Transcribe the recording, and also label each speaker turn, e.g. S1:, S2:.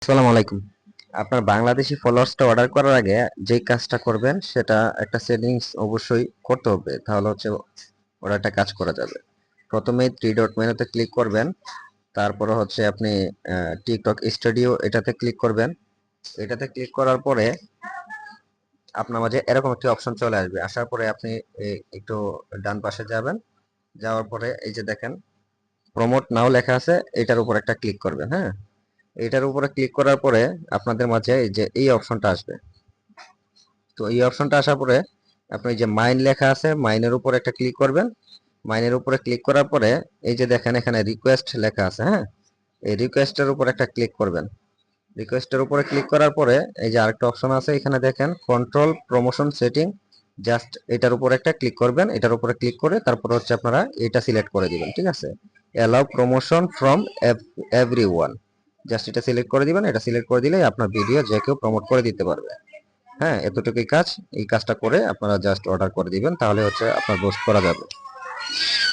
S1: আসসালামু আলাইকুম। আপনার বাংলাদেশি ফলোয়ার্সটা অর্ডার করার আগে যেই কাজটা করবেন সেটা একটা সেটিংস অবশ্যই করতে হবে, তাহলে হচ্ছে অর্ডারটা কাজ করা যাবে। প্রথমেই থ্রি ডট মেনুতে ক্লিক করবেন, তারপরে হচ্ছে আপনি টিকটক স্টুডিও এটাতে ক্লিক করবেন। এটাতে ক্লিক করার পরে আপনার মাঝে এরকম একটি অপশন চলে আসবে। আসার পরে আপনি একটু ডান পাশে যাবেন, যাওয়ার পরে এই যে দেখেন প্রমোট নাও লেখা আছে, এটার উপর একটা ক্লিক করবেন। হ্যাঁ, এটার উপরে ক্লিক করার পরে আপনাদের মাঝে এই যে এই অপশনটা আসবে। তো এই অপশনটা আসার পরে আপনি যে মাইন লেখা আছে, মাইনের উপর একটা ক্লিক করবেন। মাইনের উপরে ক্লিক করার পরে এই যে দেখেন এখানে রিকোয়েস্ট লেখা আছে। হ্যাঁ, এই রিকোয়েস্টের উপর একটা ক্লিক করবেন। রিকোয়েস্টের উপরে ক্লিক করার পরে এই যে আরেকটা অপশন আছে, এখানে দেখেন কন্ট্রোল প্রমোশন সেটিং, জাস্ট এটার উপর একটা ক্লিক করবেন। এটার উপরে ক্লিক করে তারপর হচ্ছে আপনারা এটা সিলেক্ট করে দিবেন। ঠিক আছে, allow promotion from everyone, just এটা সিলেক্ট করে দিবেন। এটা সিলেক্ট করে দিলেই আপনার ভিডিও যে কেউ প্রমোট করে দিতে পারবে। হ্যাঁ, এতটুকুই কাজ। এই কাজটা করে আপনারা জাস্ট অর্ডার করে দিবেন, তাহলে হচ্ছে আপনার পোস্ট করা যাবে।